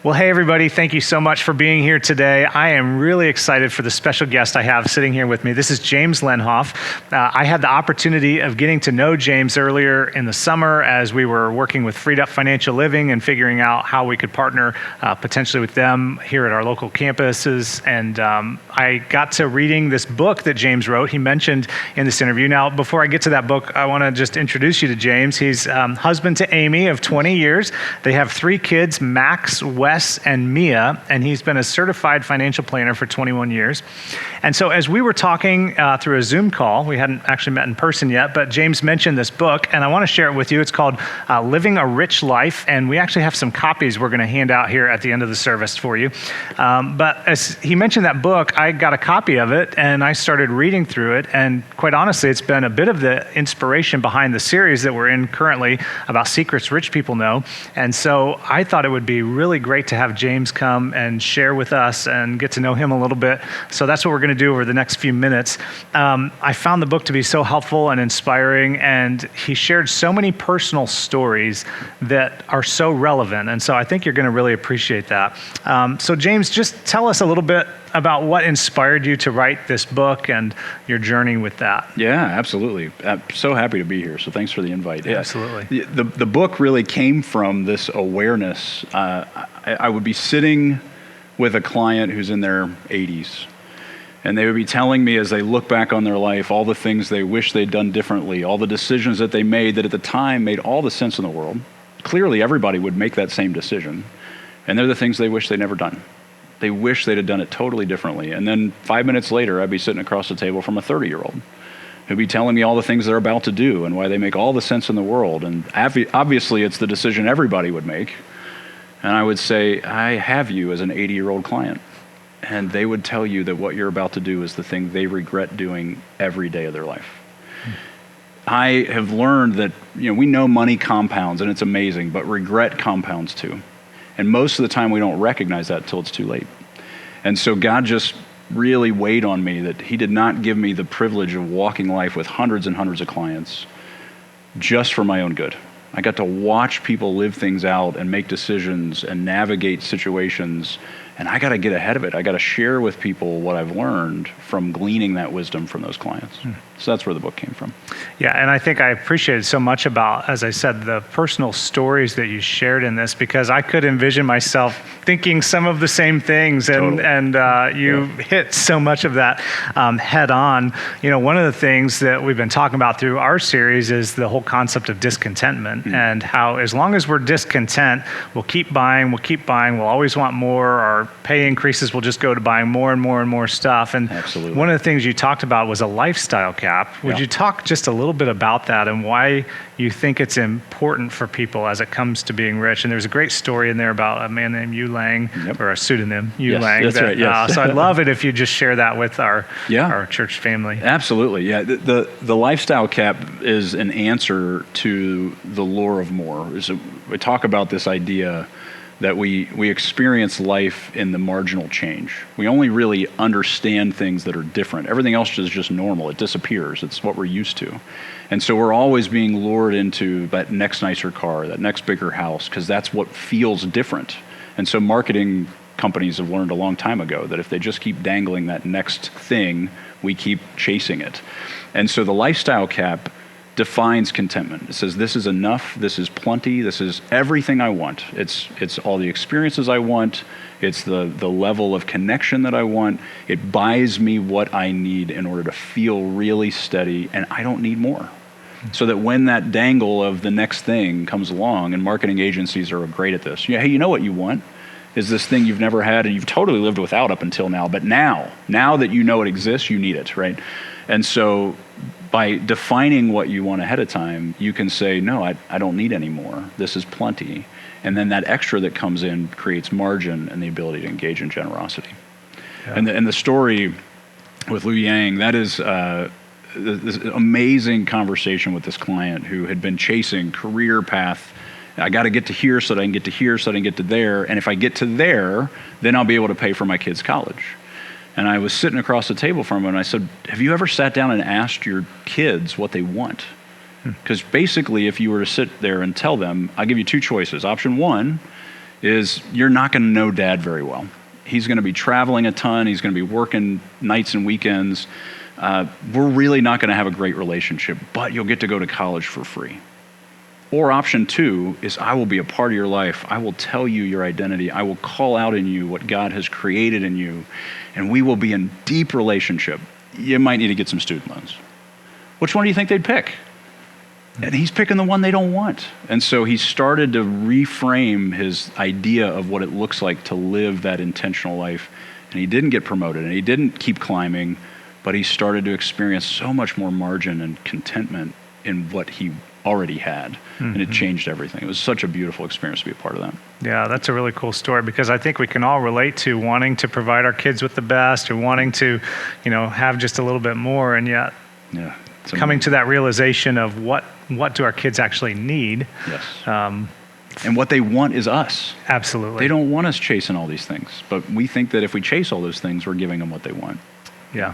Well, hey, everybody. Thank you so much for being here today. I am really excited for the special guest I have sitting here with me. This is James Lenhoff. I had the opportunity of getting to know James earlier in the summer as we were working with Freed Up Financial Living and figuring out how we could partner potentially with them here at our local campuses. And I got to reading this book that James wrote. He mentioned in this interview. Now, before I get to that book, I want to just introduce you to James. He's husband to Amy of 20 years. They have 3 kids, Max, Wes, and Mia, and he's been a certified financial planner for 21 years. And so as we were talking through a Zoom call, we hadn't actually met in person yet, but James mentioned this book, and I want to share it with you. It's called Living a Rich Life, and we actually have some copies we're going to hand out here at the end of the service for you. But as he mentioned that book, I got a copy of it, and I started reading through it, and quite honestly, it's been a bit of the inspiration behind the series that we're in currently about secrets rich people know. And so I thought it would be really great to have James come and share with us and get to know him a little bit. So that's what we're going to do over the next few minutes. I found the book to be so helpful and inspiring, and he shared so many personal stories that are so relevant. And so I think you're going to really appreciate that. So James, just tell us a little bit about what inspired you to write this book and your journey with that. Yeah, absolutely. I'm so happy to be here. So thanks for the invite. Yeah, absolutely. The book really came from this awareness. I would be sitting with a client who's in their 80s, and they would be telling me as they look back on their life, all the things they wish they'd done differently, all the decisions that they made that at the time made all the sense in the world. Clearly, everybody would make that same decision, and they're the things they wish they'd never done. They wish they'd have done it totally differently. And then 5 minutes later, I'd be sitting across the table from a 30-year-old who'd be telling me all the things they're about to do and why they make all the sense in the world. And obviously, it's the decision everybody would make. And I would say, I have you as an 80-year-old client. And they would tell you that what you're about to do is the thing they regret doing every day of their life. I have learned that, we know money compounds and it's amazing, but regret compounds too. And most of the time we don't recognize that until it's too late. And so God just really weighed on me that he did not give me the privilege of walking life with hundreds and hundreds of clients just for my own good. I got to watch people live things out and make decisions and navigate situations, and I got to get ahead of it. I got to share with people what I've learned from gleaning that wisdom from those clients. So that's where the book came from. Yeah, and I think I appreciated so much about, as I said, the personal stories that you shared in this, because I could envision myself thinking some of the same things, and totally. You hit so much of that head on. One of the things that we've been talking about through our series is the whole concept of discontentment, and how as long as we're discontent, we'll keep buying, we'll always want more. Our pay increases will just go to buying more and more and more stuff. And Absolutely. One of the things you talked about was a lifestyle cap. Would you talk just a little bit about that and why you think it's important for people as it comes to being rich? And there's a great story in there about a man named Yu Lang, or a pseudonym, Yu Lang. That's right, yes. So I'd love it if you just share that with our church family. Absolutely, yeah. The lifestyle cap is an answer to the lure of more. We talk about this idea that we experience life in the marginal change. We only really understand things that are different. Everything else is just normal. It disappears. It's what we're used to. And so we're always being lured into that next nicer car, that next bigger house, because that's what feels different. And so marketing companies have learned a long time ago that if they just keep dangling that next thing, we keep chasing it. And so the lifestyle cap defines contentment. It says, this is enough, this is plenty, this is everything I want. It's all the experiences I want, it's the level of connection that I want. It buys me what I need in order to feel really steady, and I don't need more. So that when that dangle of the next thing comes along, and marketing agencies are great at this, hey, you know what you want? Is this thing you've never had and you've totally lived without up until now, but now that you know it exists, you need it, right? And so by defining what you want ahead of time, you can say, no, I don't need any more. This is plenty. And then that extra that comes in creates margin and the ability to engage in generosity. Yeah. And the story with Liu Yang, that is this amazing conversation with this client who had been chasing career path. I got to get to here so that I can get to here so that I can get to there. And if I get to there, then I'll be able to pay for my kids' college. And I was sitting across the table from him and I said, have you ever sat down and asked your kids what they want? Because basically if you were to sit there and tell them, I'll give you two choices. Option one is you're not going to know dad very well. He's going to be traveling a ton. He's going to be working nights and weekends. We're really not going to have a great relationship, but you'll get to go to college for free. Or option 2 is I will be a part of your life. I will tell you your identity. I will call out in you what God has created in you, and we will be in deep relationship. You might need to get some student loans. Which one do you think they'd pick? And he's picking the one they don't want. And so he started to reframe his idea of what it looks like to live that intentional life. And he didn't get promoted, and he didn't keep climbing, but he started to experience so much more margin and contentment in what he already had. And it changed everything. It was such a beautiful experience to be a part of that. Yeah, that's a really cool story, because I think we can all relate to wanting to provide our kids with the best, or wanting to, have just a little bit more, and yet coming to that realization of what do our kids actually need. Yes. And what they want is us. Absolutely. They don't want us chasing all these things, but we think that if we chase all those things, we're giving them what they want. Yeah.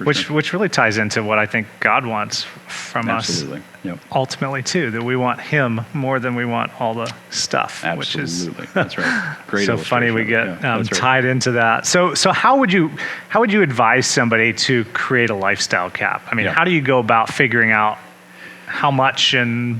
Which really ties into what I think God wants from Absolutely. us. Yep. Ultimately too, that we want Him more than we want all the stuff. Absolutely. Which is that's right. Great. So funny we get right. tied into that. So how would you advise somebody to create a lifestyle cap? I mean, how do you go about figuring out how much and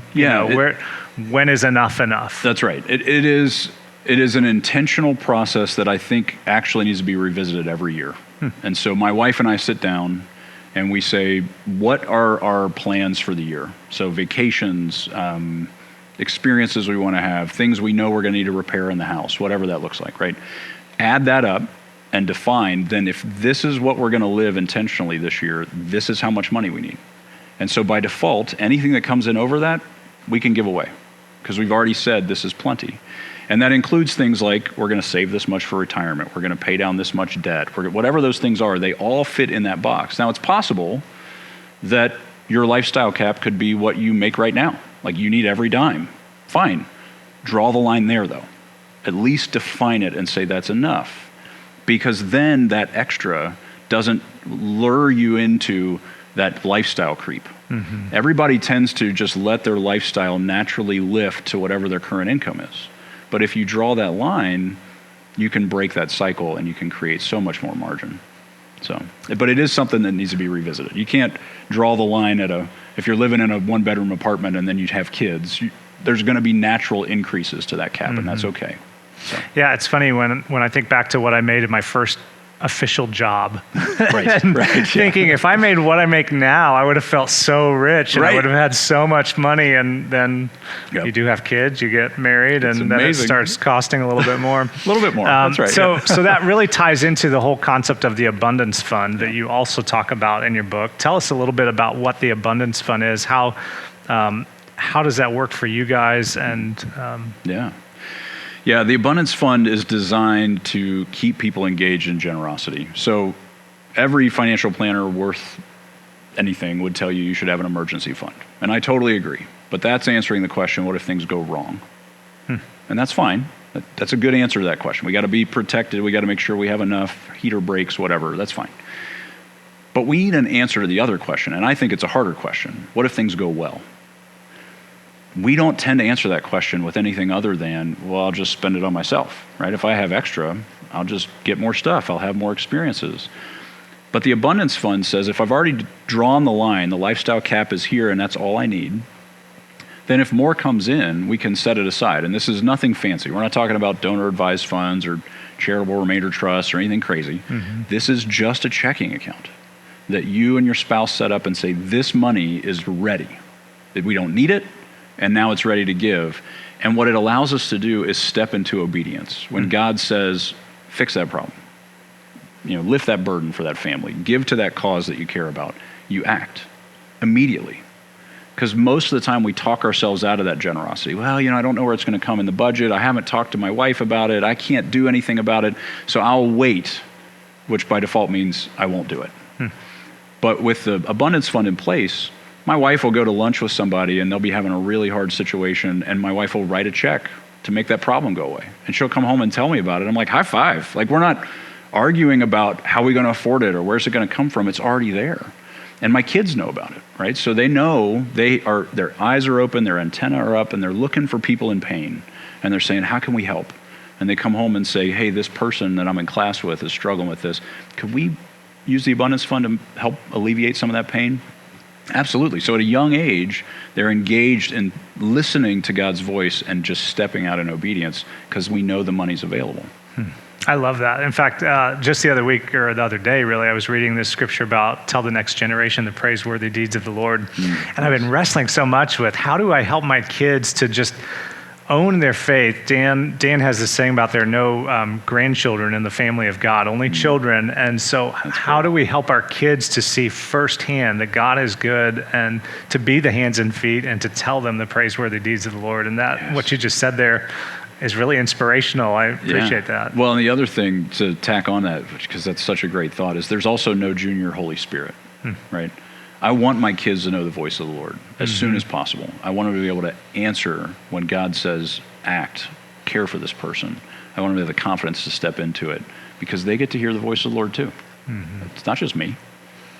when is enough? That's right. It is an intentional process that I think actually needs to be revisited every year. And so my wife and I sit down and we say, what are our plans for the year? So vacations, experiences we want to have, things we know we're going to need to repair in the house, whatever that looks like, right? Add that up and define, then if this is what we're going to live intentionally this year, this is how much money we need. And so by default, anything that comes in over that, we can give away, because we've already said this is plenty. And that includes things like, we're going to save this much for retirement, we're going to pay down this much debt, whatever those things are, they all fit in that box. Now, it's possible that your lifestyle cap could be what you make right now. Like, you need every dime. Fine. Draw the line there, though. At least define it and say that's enough. Because then that extra doesn't lure you into that lifestyle creep. Mm-hmm. Everybody tends to just let their lifestyle naturally lift to whatever their current income is. But if you draw that line, you can break that cycle and you can create so much more margin. So, but it is something that needs to be revisited. You can't draw the line if you're living in a 1-bedroom apartment and then you have kids, there's going to be natural increases to that cap, and that's okay. So. Yeah, it's funny when I think back to what I made in my first official job. Right. Thinking if I made what I make now, I would have felt so rich and I would have had so much money, and then you do have kids, you get married, and then it starts costing a little bit more. A little bit more, that's right. So that really ties into the whole concept of the abundance fund that you also talk about in your book. Tell us a little bit about what the abundance fund is, how does that work for you guys? And Yeah, the Abundance Fund is designed to keep people engaged in generosity. So every financial planner worth anything would tell you should have an emergency fund. And I totally agree. But that's answering the question, what if things go wrong? And that's fine. That's a good answer to that question. We got to be protected. We got to make sure we have enough heater breaks, whatever. That's fine. But we need an answer to the other question, and I think it's a harder question. What if things go well? We don't tend to answer that question with anything other than, well, I'll just spend it on myself, right? If I have extra, I'll just get more stuff. I'll have more experiences. But the Abundance Fund says, if I've already drawn the line, the lifestyle cap is here and that's all I need, then if more comes in, we can set it aside. And this is nothing fancy. We're not talking about donor-advised funds or charitable remainder trusts or anything crazy. Mm-hmm. This is just a checking account that you and your spouse set up and say, this money is ready. That we don't need it, and now it's ready to give. And what it allows us to do is step into obedience. When God says, fix that problem, lift that burden for that family, give to that cause that you care about, you act immediately. Because most of the time we talk ourselves out of that generosity. Well, I don't know where it's going to come in the budget. I haven't talked to my wife about it. I can't do anything about it. So I'll wait, which by default means I won't do it. But with the Abundance Fund in place, my wife will go to lunch with somebody and they'll be having a really hard situation, and my wife will write a check to make that problem go away. And she'll come home and tell me about it. I'm like, high five. Like, we're not arguing about how we're going to afford it or where's it going to come from. It's already there. And my kids know about it, right? So they know their eyes are open, their antennae are up, and they're looking for people in pain. And they're saying, how can we help? and they come home and say, hey, this person that I'm in class with is struggling with this. Could we use the abundance fund to help alleviate some of that pain? Absolutely. So at a young age, they're engaged in listening to God's voice and just stepping out in obedience because we know the money's available. I love that. In fact, just the other week or the other day, really, I was reading this scripture about tell the next generation the praiseworthy deeds of the Lord. And I've been wrestling so much with how do I help my kids to just own their faith. Dan has this saying about there are no grandchildren in the family of God, only children. And so how do we help our kids to see firsthand that God is good and to be the hands and feet and to tell them the praiseworthy deeds of the Lord? And that, what you just said there, is really inspirational. I appreciate that. Well, and the other thing to tack on that, because that's such a great thought, is there's also no junior Holy Spirit, right? I want my kids to know the voice of the Lord as soon as possible. I want them to be able to answer when God says, act, care for this person. I want them to have the confidence to step into it because they get to hear the voice of the Lord too. It's not just me.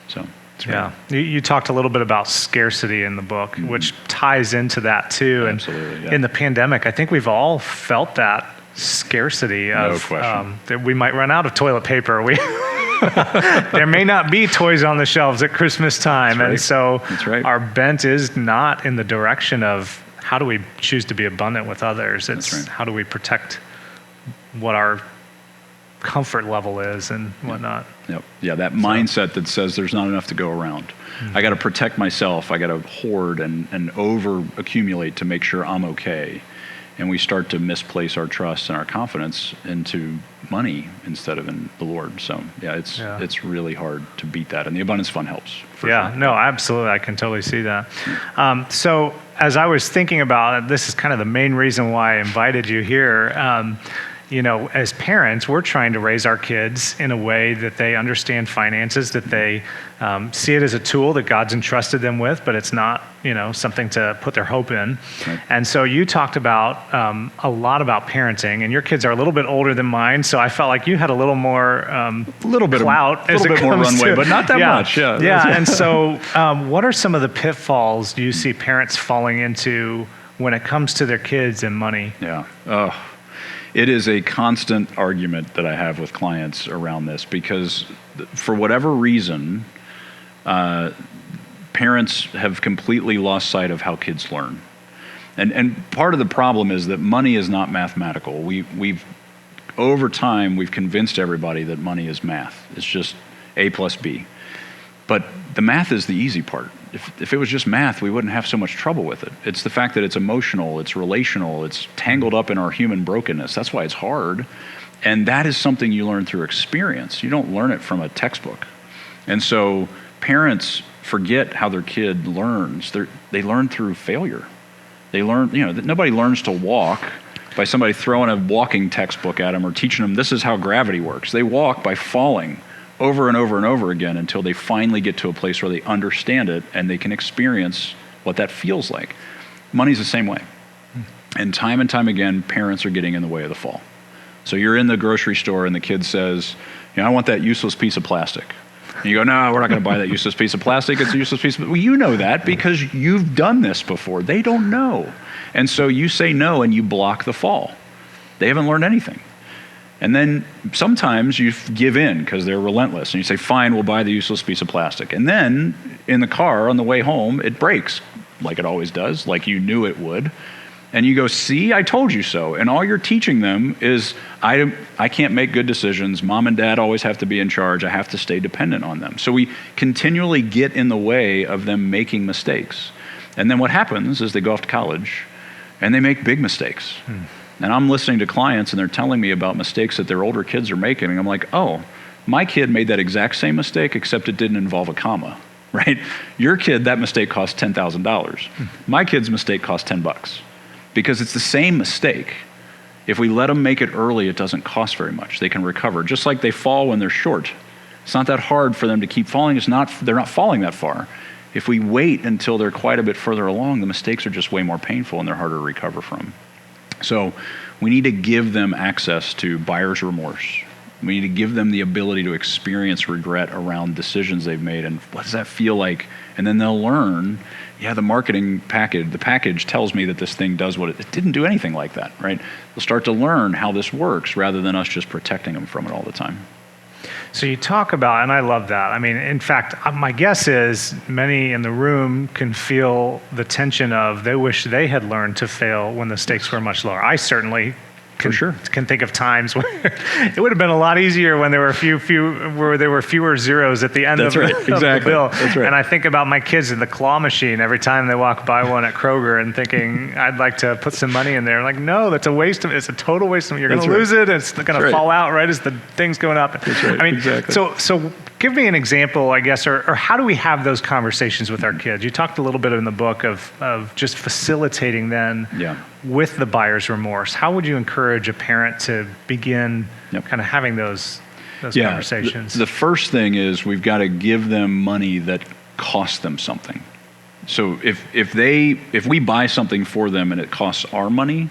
So. Yeah, you talked a little bit about scarcity in the book, which ties into that too. Absolutely, and in the pandemic, I think we've all felt that scarcity of that we might run out of toilet paper. There may not be toys on the shelves at Christmas time, and so our bent is not in the direction of how do we choose to be abundant with others. It's how do we protect what our comfort level is and whatnot. Yeah, that mindset that says there's not enough to go around. I got to protect myself. I got to hoard and over accumulate to make sure I'm okay. And we start to misplace our trust and our confidence into money instead of in the Lord. So it's really hard to beat that. And the abundance fund helps. No, absolutely. I can totally see that. So as I was thinking about it, this is kind of the main reason why I invited you here. As parents, we're trying to raise our kids in a way that they understand finances, that they see it as a tool that God's entrusted them with, but it's not, something to put their hope in. Right. And so you talked about a lot about parenting, and your kids are a little bit older than mine, so I felt like you had a little more clout, a little bit more runway, but not that much. And so what are some of the pitfalls you see parents falling into when it comes to their kids and money? It is a constant argument that I have with clients around this because for whatever reason, parents have completely lost sight of how kids learn. And part of the problem is that money is not mathematical. We've over time, we've convinced everybody that money is math. It's just A plus B. But the math is the easy part. If it was just math, we wouldn't have so much trouble with it. It's the fact that it's emotional, it's relational, it's tangled up in our human brokenness. That's why it's hard. And that is something you learn through experience. You don't learn it from a textbook. And so parents forget how their kid learns. They learn through failure. They learn, nobody learns to walk by somebody throwing a walking textbook at them or teaching them this is how gravity works. They walk by falling over and over and over again until they finally get to a place where they understand it and they can experience what that feels like. Money's the same way. And time again, parents are getting in the way of the fall. So you're in the grocery store and the kid says, I want that useless piece of plastic. And you go, no, we're not going to buy that useless piece of plastic. It's a useless piece of... Well, you know that because you've done this before. They don't know. And so you say no and you block the fall. They haven't learned anything. And then sometimes you give in because they're relentless and you say, fine, we'll buy the useless piece of plastic. And then in the car on the way home, it breaks like it always does, like you knew it would. And you go, see, I told you so. And all you're teaching them is, I can't make good decisions. Mom and dad always have to be in charge. I have to stay dependent on them. So we continually get in the way of them making mistakes. And then what happens is they go off to college and they make big mistakes. And I'm listening to clients and they're telling me about mistakes that their older kids are making. And I'm like, oh, my kid made that exact same mistake, except it didn't involve a comma, right? Your kid, that mistake cost $10,000. My kid's mistake cost $10 because it's the same mistake. If we let them make it early, it doesn't cost very much. They can recover, just like they fall when they're short. It's not that hard for them to keep falling. They're not falling that far. If we wait until they're quite a bit further along, the mistakes are just way more painful and they're harder to recover from. So we need to give them access to buyer's remorse We need to give them the ability to experience regret around decisions they've made, and what does that feel like? And then they'll learn, yeah, the package tells me that this thing does what it didn't do anything like that, right? They'll start to learn how this works rather than us just protecting them from it all the time. So you talk about, and I love that. I mean, in fact, my guess is many in the room can feel the tension of they wish they had learned to fail when the stakes were much lower. I certainly can think of times where it would have been a lot easier when there were fewer zeros at the end of the bill. That's right. And I think about my kids in the claw machine every time they walk by one at Kroger and thinking, I'd like to put some money in there. Like, no, it's a total waste of, you're going to lose it. It's going to fall out right as the thing's going up. That's right. I mean, exactly. So give me an example, I guess, or how do we have those conversations with our kids? You talked a little bit in the book of just facilitating then with the buyer's remorse. How would you encourage a parent to begin kind of having those conversations? The first thing is we've got to give them money that costs them something. So if we buy something for them and it costs our money,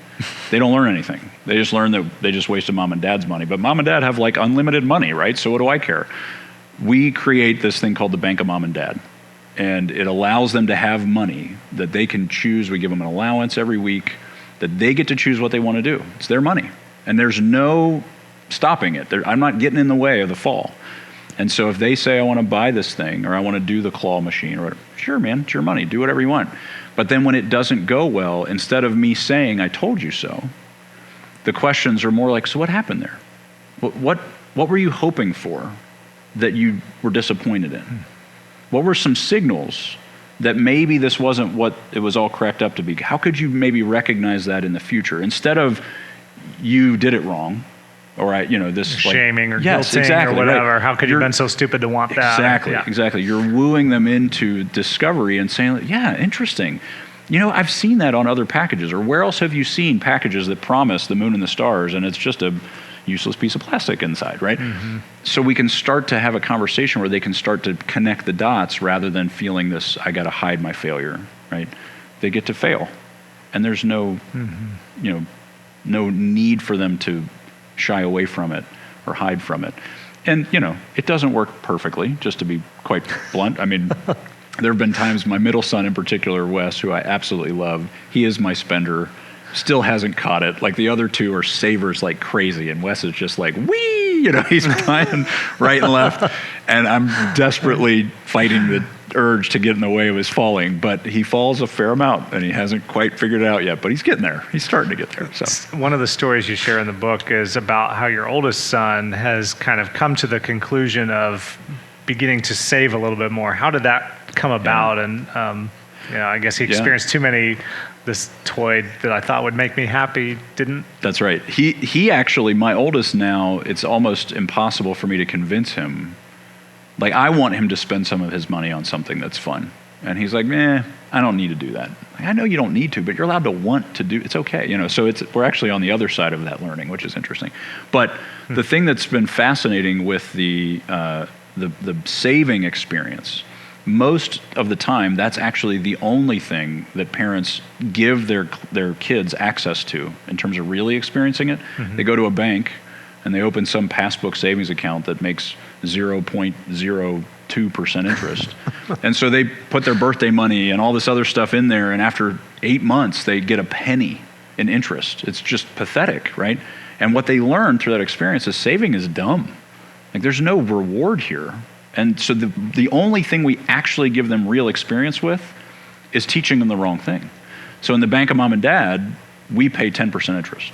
they don't learn anything. They just learn that they just wasted mom and dad's money. But mom and dad have like unlimited money, right? So what do I care? We create this thing called the Bank of Mom and Dad. And it allows them to have money that they can choose. We give them an allowance every week that they get to choose what they want to do. It's their money. And there's no stopping it. I'm not getting in the way of the fall. And so if they say, I want to buy this thing, or I want to do the claw machine, or whatever, sure, man, it's your money. Do whatever you want. But then when it doesn't go well, instead of me saying, I told you so, the questions are more like, so what happened there? What were you hoping for that you were disappointed in? What were some signals that maybe this wasn't what it was all cracked up to be? How could you maybe recognize that in the future? Instead of, you did it wrong, or this shaming or guilting or whatever. Right. How could you have been so stupid to want that? Exactly. You're wooing them into discovery and saying, yeah, interesting. I've seen that on other packages. Or where else have you seen packages that promise the moon and the stars and it's just a useless piece of plastic inside, right? Mm-hmm. So we can start to have a conversation where they can start to connect the dots rather than feeling this, I got to hide my failure, right? They get to fail. And there's no, no need for them to shy away from it or hide from it. And, it doesn't work perfectly, just to be quite blunt. I mean, there have been times, my middle son in particular, Wes, who I absolutely love, he is my spender, still hasn't caught it. Like the other two are savers like crazy, and Wes is just like, wee, he's flying right and left. And I'm desperately fighting the urge to get in the way of his falling, but he falls a fair amount and he hasn't quite figured it out yet, but he's getting there. He's starting to get there. So one of the stories you share in the book is about how your oldest son has kind of come to the conclusion of beginning to save a little bit more. How did that come about? And I guess he experienced too many, this toy that I thought would make me happy didn't. That's right. He actually, my oldest now, it's almost impossible for me to convince him. Like, I want him to spend some of his money on something that's fun. And he's like, I don't need to do that. Like, I know you don't need to, but you're allowed to want to do, it's okay. So we're actually on the other side of that learning, which is interesting. But the thing that's been fascinating with the saving experience, most of the time, that's actually the only thing that parents give their kids access to in terms of really experiencing it. Mm-hmm. They go to a bank and they open some passbook savings account that makes 0.02% interest. And so they put their birthday money and all this other stuff in there, and after 8 months, they get a penny in interest. It's just pathetic, right? And what they learn through that experience is saving is dumb. Like, there's no reward here. And so the only thing we actually give them real experience with is teaching them the wrong thing. So in the Bank of Mom and Dad, we pay 10% interest.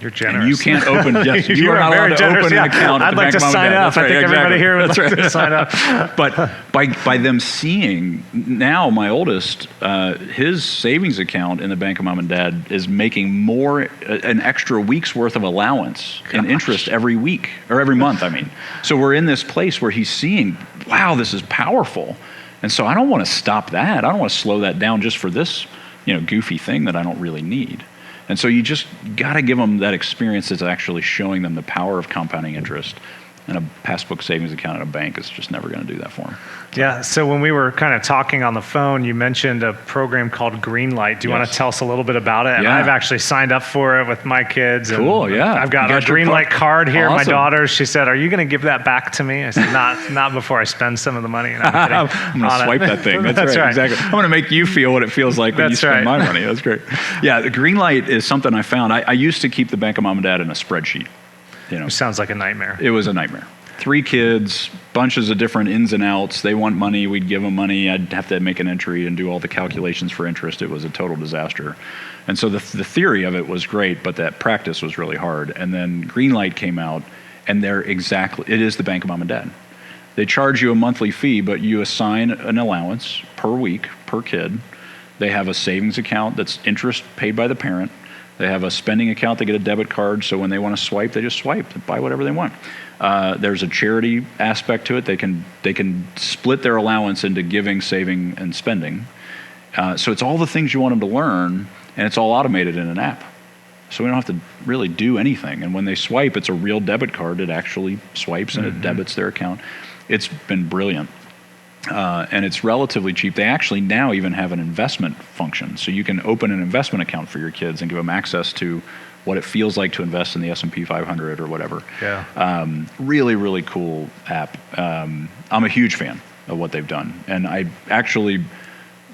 You're generous. And you can't open, you are not allowed to open an account at the Bank of Mom and Dad. I'd like to sign up. I think everybody here would like to sign up. But by them seeing, now my oldest, his savings account in the Bank of Mom and Dad is making an extra week's worth of allowance in interest every week, or every month, I mean. So we're in this place where he's seeing, wow, this is powerful. And so I don't want to stop that. I don't want to slow that down just for this, goofy thing that I don't really need. And so you just got to give them that experience that's actually showing them the power of compounding interest And a passbook savings account at a bank is just never going to do that for them. Yeah, so when we were kind of talking on the phone, you mentioned a program called Greenlight. Do you want to tell us a little bit about it? And Yeah. I've actually signed up for it with my kids. Cool, and yeah. I've got You a got your Greenlight card here. Awesome. My daughter, she said, "Are you going to give that back to me?" I said, "Not before I spend some of the money." And I'm going to swipe that thing. That's right. Exactly. I'm going to make you feel what it feels like when you spend my money. That's great. Yeah, the Greenlight is something I found. I used to keep the bank of mom and dad in a spreadsheet. Which sounds like a nightmare. It was a nightmare. 3 kids, bunches of different ins and outs. They want money, we'd give them money. I'd have to make an entry and do all the calculations for interest. It was a total disaster. And so the theory of it was great, but that practice was really hard. And then Greenlight came out, and it is the bank of mom and dad. They charge you a monthly fee, but you assign an allowance per week, per kid. They have a savings account that's interest paid by the parent. They have a spending account. They get a debit card, so when they want to swipe, they just swipe. They buy whatever they want. There's a charity aspect to it. They can split their allowance into giving, saving, and spending. So it's all the things you want them to learn, and it's all automated in an app. So we don't have to really do anything. And when they swipe, it's a real debit card. It actually swipes and it debits their account. It's been brilliant. And it's relatively cheap. They actually now even have an investment function. So you can open an investment account for your kids and give them access to what it feels like to invest in the S&P 500 or whatever. Yeah. Really, really cool app. I'm a huge fan of what they've done. And I actually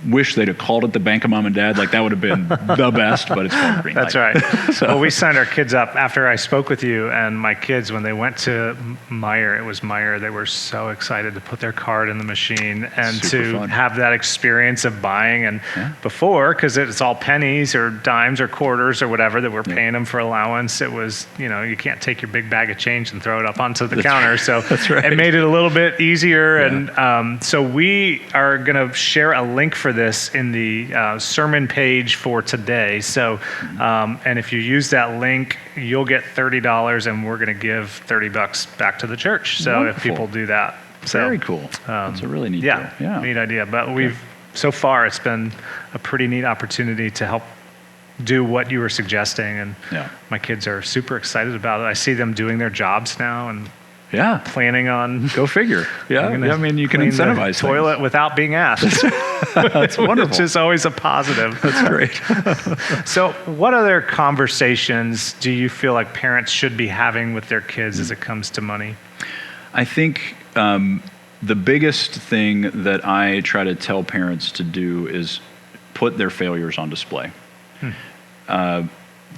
wish they'd have called it the Bank of Mom and Dad. Like, that would have been the best, but it's called Greenlight. That's right. So. Well, we signed our kids up after I spoke with you, and my kids, when they went to Meijer, they were so excited to put their card in the machine and Super to fun. have that experience of buying. And before, because it's all pennies or dimes or quarters or whatever that we're paying them for allowance, it was, you can't take your big bag of change and throw it up onto the counter. So it made it a little bit easier. Yeah. And so we are going to share a link for this in the sermon page for today. So, and if you use that link, you'll get $30, and we're going to give $30 back to the church. So Wonderful. If people do that, very cool. That's a really neat deal. Yeah, neat idea. But so far it's been a pretty neat opportunity to help do what you were suggesting, and my kids are super excited about it. I see them doing their jobs now and planning on. Go figure. Yeah, I mean, you can incentivize the toilet things without being asked. That's wonderful. Which is always a positive. That's great. So, what other conversations do you feel like parents should be having with their kids as it comes to money? I think the biggest thing that I try to tell parents to do is put their failures on display.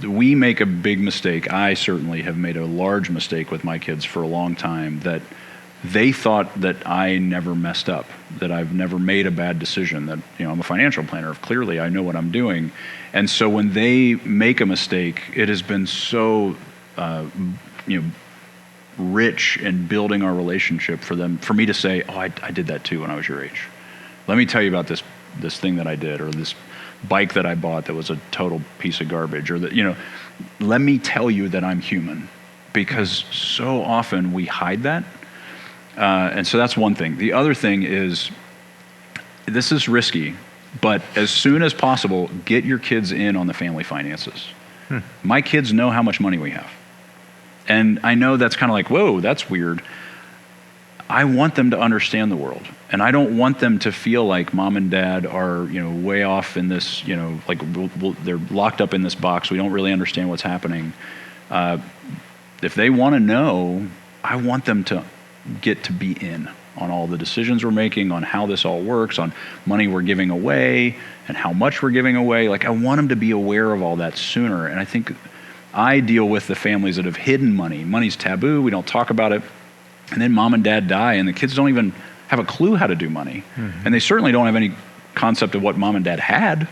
We make a big mistake. I certainly have made a large mistake with my kids for a long time, that they thought that I never messed up, that I've never made a bad decision, that I'm a financial planner. Clearly, I know what I'm doing. And so when they make a mistake, it has been so rich in building our relationship for me to say, oh, I did that too when I was your age. Let me tell you about this thing that I did, or this bike that I bought that was a total piece of garbage, or that, let me tell you that I'm human, because so often we hide that. And so that's one thing. The other thing is, this is risky, but as soon as possible, get your kids in on the family finances. My kids know how much money we have. And I know that's kind of like, whoa, that's weird. I want them to understand the world. And I don't want them to feel like mom and dad are, way off in this, like they're locked up in this box. We don't really understand what's happening. If they want to know, I want them to get to be in on all the decisions we're making, on how this all works, on money we're giving away and how much we're giving away. Like, I want them to be aware of all that sooner. And I think I deal with the families that have hidden money. Money's taboo. We don't talk about it. And then mom and dad die, and the kids don't even have a clue how to do money. And they certainly don't have any concept of what mom and dad had.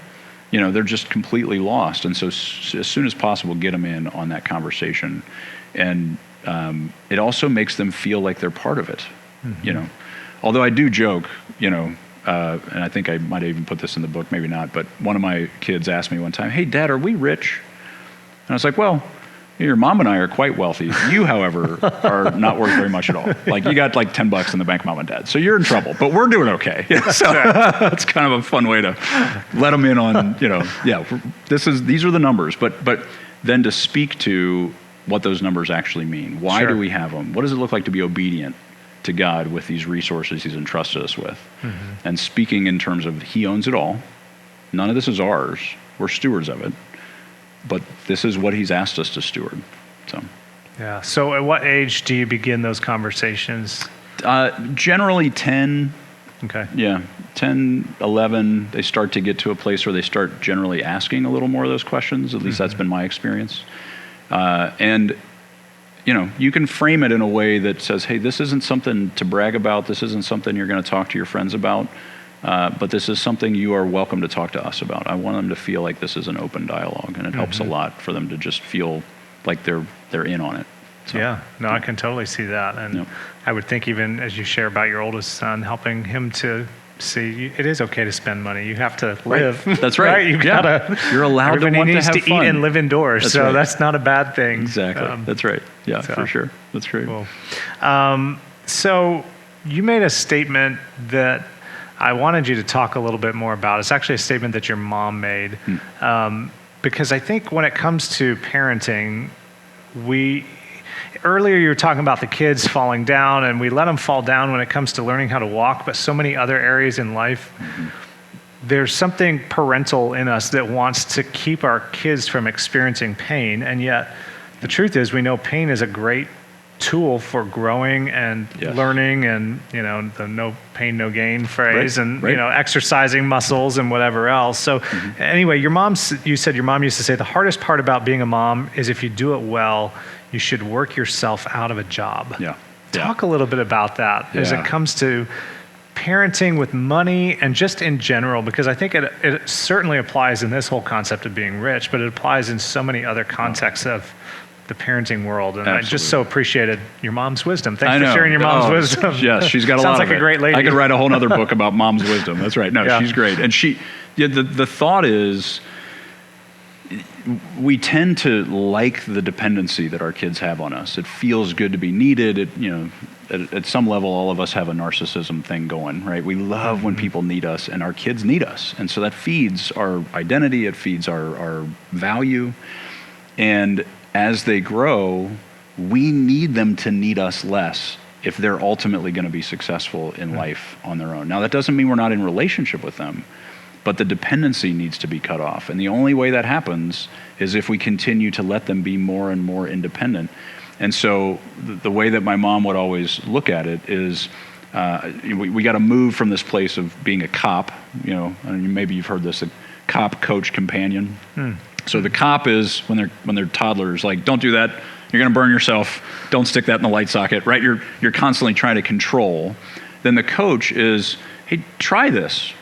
They're just completely lost. And so as soon as possible, get them in on that conversation. And it also makes them feel like they're part of it. Although I do joke, and I think I might have even put this in the book, maybe not, but one of my kids asked me one time, hey, Dad, are we rich? And I was like, well, your mom and I are quite wealthy. You, however, are not worth very much at all. Like, you got like $10 in the bank, mom and dad. So you're in trouble, but we're doing okay. So it's kind of a fun way to let them in on, these are the numbers. But then to speak to what those numbers actually mean. Why Sure. do we have them? What does it look like to be obedient to God with these resources he's entrusted us with? And speaking in terms of he owns it all. None of this is ours. We're stewards of it. But this is what he's asked us to steward. So, Yeah. So at what age do you begin those conversations? generally 10, Okay. yeah, 10, 11, they start to get to a place where they start generally asking a little more of those questions. At least that's been my experience. And, you know, you can frame it in a way that says, hey, this isn't something to brag about. This isn't something you're going to talk to your friends about. But this is something you are welcome to talk to us about. I want them to feel like this is an open dialogue, and it helps a lot for them to just feel like they're in on it. So, Yeah, no, I can totally see that. And Yep. I would think even as you share about your oldest son, helping him to see it is okay to spend money. You have to live. That's right. You Yeah. gotta. You're allowed to everybody want to needs have to fun. eat and live indoors, That's so right. that's not a bad thing. Exactly. That's right. Yeah, so- for sure. That's great. Cool. So you made a statement that I wanted you to talk a little bit more about. It's actually a statement that your mom made, because I think when it comes to parenting, earlier you were talking about the kids falling down, and we let them fall down when it comes to learning how to walk, but so many other areas in life, there's something parental in us that wants to keep our kids from experiencing pain, and yet the truth is we know pain is a great tool for growing and Yes. learning, and you know, the no pain no gain phrase, Right, and right. you know, exercising muscles and whatever else. So anyway, you said your mom used to say the hardest part about being a mom is if you do it well, you should work yourself out of a job. Yeah. Talk a little bit about that as Yeah. it comes to parenting with money and just in general, because I think it certainly applies in this whole concept of being rich, but it applies in so many other contexts of the parenting world. And I just so appreciated your mom's wisdom. Thanks for sharing your mom's wisdom. Yes, she's got a lot Sounds of like it. a great lady. I could write a whole other book about mom's wisdom. That's right. No, Yeah. she's great. And the thought is, we tend to like the dependency that our kids have on us. It feels good to be needed. It, you know, at some level, all of us have a narcissism thing going, right? We love when people need us, and our kids need us. And so that feeds our identity. It feeds our value. And as they grow, we need them to need us less if they're ultimately going to be successful in life on their own. Now, that doesn't mean we're not in relationship with them, but the dependency needs to be cut off. And the only way that happens is if we continue to let them be more and more independent. And so the way that my mom would always look at it is, we got to move from this place of being a cop, you know, and maybe you've heard this, a cop, coach, companion. So the cop is when they're toddlers, like, don't do that. You're going to burn yourself. Don't stick that in the light socket, right? You're constantly trying to control. Then the coach is, hey, try this.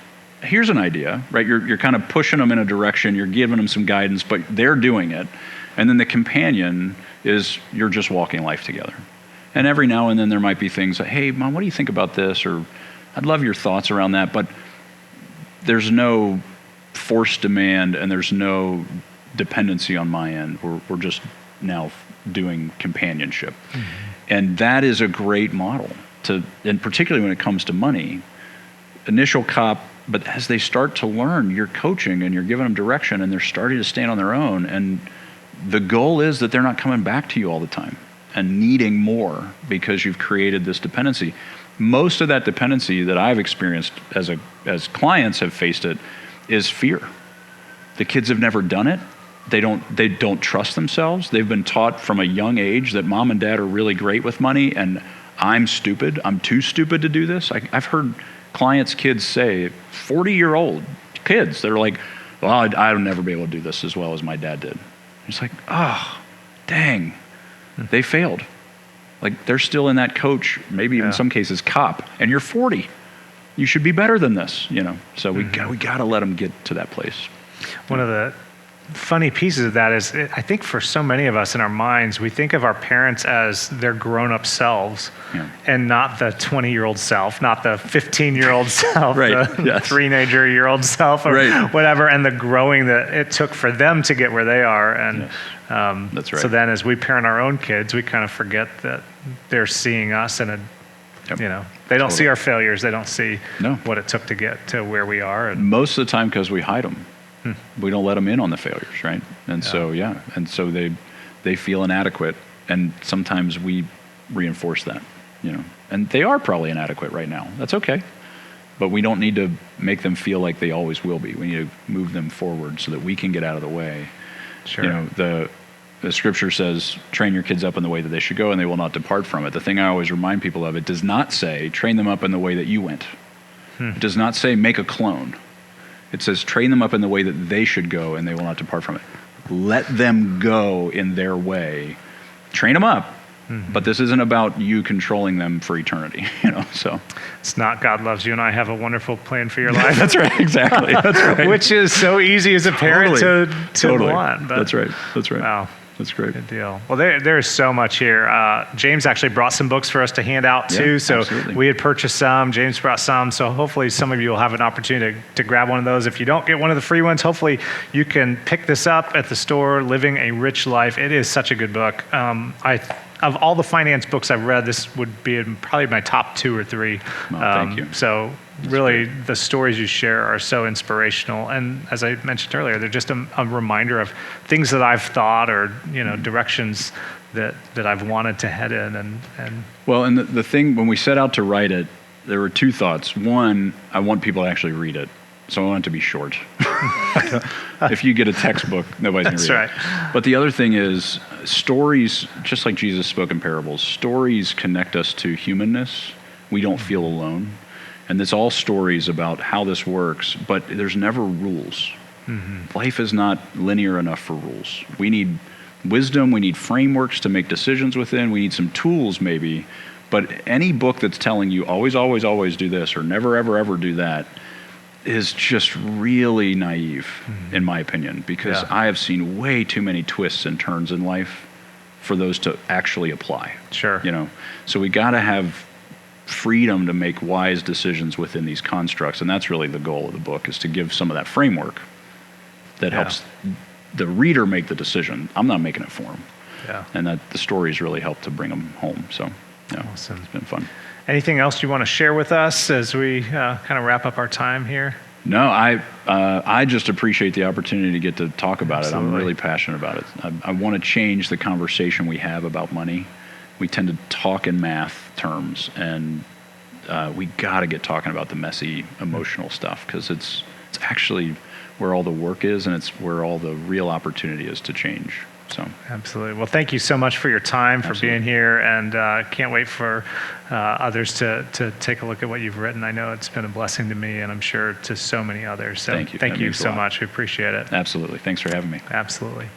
Here's an idea, right? You're kind of pushing them in a direction. You're giving them some guidance, but they're doing it. And then the companion is, you're just walking life together. And every now and then there might be things like, hey, Mom, what do you think about this? Or I'd love your thoughts around that. But there's no forced demand, and there's no dependency on my end. We're just now doing companionship. And that is a great model and particularly when it comes to money. Initial cop, but as they start to learn, you're coaching and you're giving them direction, and they're starting to stand on their own. And the goal is that they're not coming back to you all the time and needing more because you've created this dependency. Most of that dependency that I've experienced as clients have faced it is fear. The kids have never done it. They don't trust themselves. They've been taught from a young age that mom and dad are really great with money, and I'm stupid. I'm too stupid to do this. I've heard clients' kids say, 40-year-old kids, they're like, well, I'll never be able to do this as well as my dad did. It's like, oh, dang, they failed. Like, they're still in that coach, maybe in some cases cop, and you're 40. You should be better than this, you know. So we got to let them get to that place. One of the funny pieces of that is, I think for so many of us in our minds, we think of our parents as their grown-up selves, and not the 20-year-old self, not the 15-year-old self, Right. the Yes. teenager-year-old self, or whatever, and the growing that it took for them to get where they are. And That's right. So then as we parent our own kids, we kind of forget that they're seeing us in a, you know, they don't see our failures. They don't see what it took to get to where we are. And most of the time because we hide them. We don't let them in on the failures, right? And so, and so they they feel inadequate, and sometimes we reinforce that, and they are probably inadequate right now. That's okay. But we don't need to make them feel like they always will be. We need to move them forward so that we can get out of the way. Sure. The scripture says, train your kids up in the way that they should go, and they will not depart from it. The thing I always remind people of, it does not say, train them up in the way that you went. It does not say, make a clone. It says, train them up in the way that they should go, and they will not depart from it. Let them go in their way. Train them up. But this isn't about you controlling them for eternity, so. It's not God loves you and I have a wonderful plan for your life. That's right, exactly. That's right. Which is so easy as a parent to totally want. But, that's right. Wow. That's great. Good deal. Well, there's so much here. James actually brought some books for us to hand out too. Yeah, so absolutely. we had purchased some. James brought some. So hopefully some of you will have an opportunity to grab one of those. If you don't get one of the free ones, hopefully you can pick this up at the store, Living a Rich Life. It is such a good book. Of all the finance books I've read, this would be probably my top 2 or 3. Well, thank you. So really, the stories you share are so inspirational. And as I mentioned earlier, they're just a reminder of things that I've thought or, directions that I've wanted to head in. And Well, and the thing, when we set out to write it, there were 2 thoughts. One, I want people to actually read it. So I want it to be short. If you get a textbook, nobody's going to read it. That's right. But the other thing is, stories, just like Jesus spoke in parables, stories connect us to humanness. We don't feel alone. And it's all stories about how this works, but there's never rules. Life is not linear enough for rules. We need wisdom, we need frameworks to make decisions within, we need some tools maybe, but any book that's telling you always, always, always do this or never, ever, ever do that is just really naive, in my opinion, because I have seen way too many twists and turns in life for those to actually apply. Sure. So we got to have freedom to make wise decisions within these constructs, and that's really the goal of the book, is to give some of that framework that helps the reader make the decision. I'm not making it for them. Yeah. And that the stories really help to bring them home. So, Awesome. It's been fun. Anything else you want to share with us as we kind of wrap up our time here? No, I just appreciate the opportunity to get to talk about Absolutely. it. I'm really passionate about it. I want to change the conversation we have about money. We tend to talk in math terms, and we got to get talking about the messy, emotional stuff, because it's actually where all the work is, and it's where all the real opportunity is to change. So Absolutely. Well, thank you so much for your time, for Absolutely. being here, and can't wait for others to take a look at what you've written. I know it's been a blessing to me, and I'm sure to so many others. So Thank you. Thank That you means a so lot. much. We appreciate it. Absolutely. Thanks for having me. Absolutely.